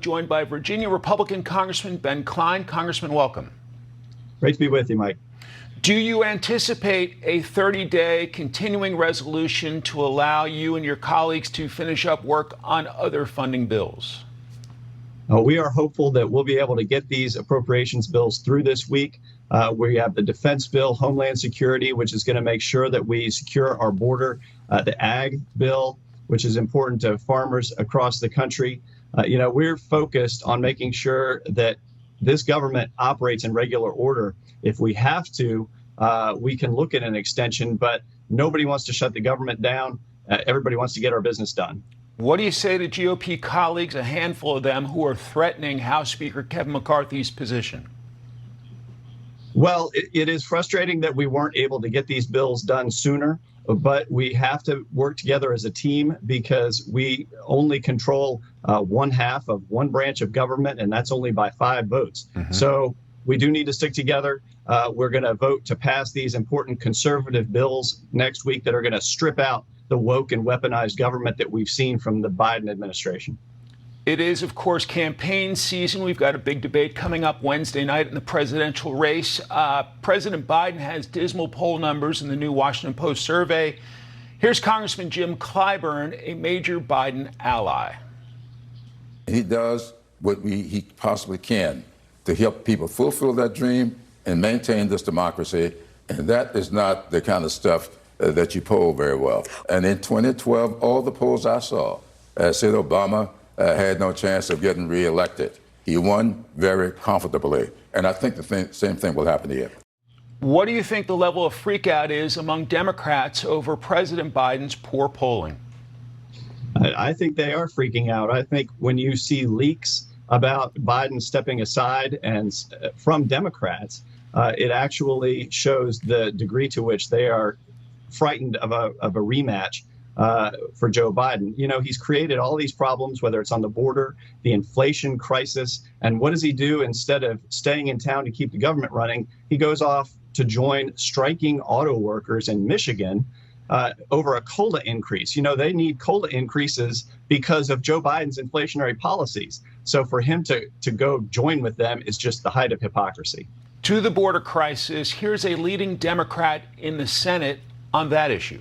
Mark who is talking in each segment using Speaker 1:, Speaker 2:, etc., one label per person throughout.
Speaker 1: Joined by Virginia Republican Congressman Ben Cline. Congressman, welcome.
Speaker 2: Great to be with you, Mike.
Speaker 1: Do you anticipate a 30-day continuing resolution to allow you and your colleagues to finish up work on other funding bills?
Speaker 2: We are hopeful that we'll be able to get these appropriations bills through this week. We have the defense bill, Homeland Security, which is going to make sure that we secure our border, the ag bill, which is important to farmers across the country. We're focused on making sure that this government operates in regular order. If we have to, we can look at an extension, but nobody wants to shut the government down. Everybody wants to get our business done.
Speaker 1: What do you say to GOP colleagues, a handful of them, who are threatening House Speaker Kevin McCarthy's position?
Speaker 2: Well, it is frustrating that we weren't able to get these bills done sooner, but we have to work together as a team because we only control one half of one branch of government, and that's only by 5 votes. So we do need to stick together. We're going to vote to pass these important conservative bills next week that are going to strip out the woke and weaponized government that we've seen from the Biden administration.
Speaker 1: It is, of course, campaign season. We've got a big debate coming up Wednesday night in the presidential race. President Biden has dismal poll numbers in the new Washington Post survey. Here's Congressman Jim Clyburn, a major Biden ally.
Speaker 3: He does what he possibly can to help people fulfill that dream and maintain this democracy. And that is not the kind of stuff that you poll very well. And in 2012, all the polls I saw said Obama had no chance of getting reelected. He won very comfortably. And I think the same thing will happen here.
Speaker 1: What do you think the level of freakout is among Democrats over President Biden's poor polling?
Speaker 2: I think they are freaking out. I think when you see leaks about Biden stepping aside and from Democrats, it actually shows the degree to which they are frightened of a rematch for Joe Biden. He's created all these problems, whether it's on the border, the inflation crisis. And what does he do? Instead of staying in town to keep the government running, he goes off to join striking auto workers in Michigan over a COLA increase. They need COLA increases because of Joe Biden's inflationary policies. So for him to go join with them is just the height of hypocrisy.
Speaker 1: To the border crisis, here's a leading Democrat in the Senate on that issue.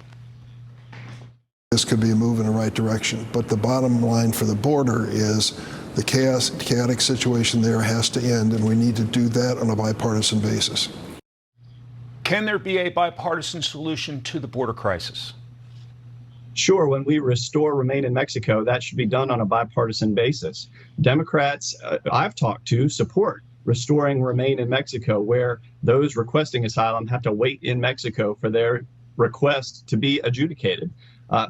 Speaker 4: This could be a move in the right direction, but the bottom line for the border is the chaotic situation there has to end, and we need to do that on a bipartisan basis.
Speaker 1: Can there be a bipartisan solution to the border crisis?
Speaker 2: Sure. When we restore Remain in Mexico, that should be done on a bipartisan basis. Democrats I've talked to support restoring Remain in Mexico, where those requesting asylum have to wait in Mexico for their request to be adjudicated.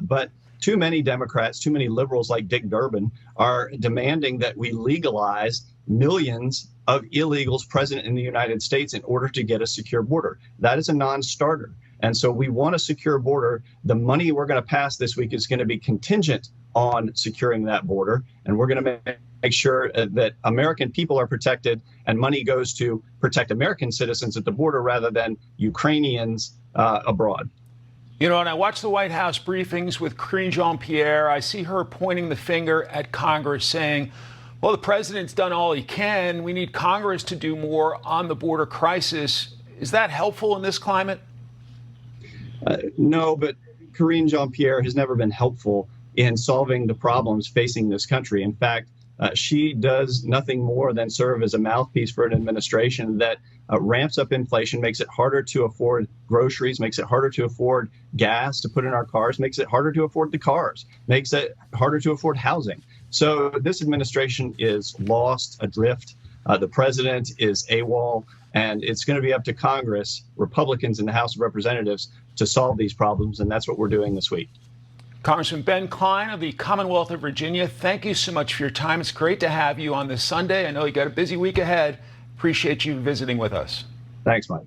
Speaker 2: But too many Democrats, too many liberals like Dick Durbin are demanding that we legalize millions of illegals present in the United States in order to get a secure border. That is a non-starter. And so we want a secure border. The money we're going to pass this week is going to be contingent on securing that border. And we're going to make sure that American people are protected and money goes to protect American citizens at the border rather than Ukrainians abroad.
Speaker 1: And I watch the White House briefings with Karine Jean-Pierre. I see her pointing the finger at Congress saying, well, the president's done all he can. We need Congress to do more on the border crisis. Is that helpful in this climate?
Speaker 2: No, but Karine Jean-Pierre has never been helpful in solving the problems facing this country. In fact, she does nothing more than serve as a mouthpiece for an administration that ramps up inflation, makes it harder to afford groceries, makes it harder to afford gas to put in our cars, makes it harder to afford the cars, makes it harder to afford housing. So this administration is lost adrift. The president is AWOL, and it's going to be up to Congress, Republicans in the House of Representatives, to solve these problems. And that's what we're doing this week.
Speaker 1: Congressman Ben Cline of the Commonwealth of Virginia, thank you so much for your time. It's great to have you on this Sunday. I know you got a busy week ahead. Appreciate you visiting with us.
Speaker 2: Thanks, Mike.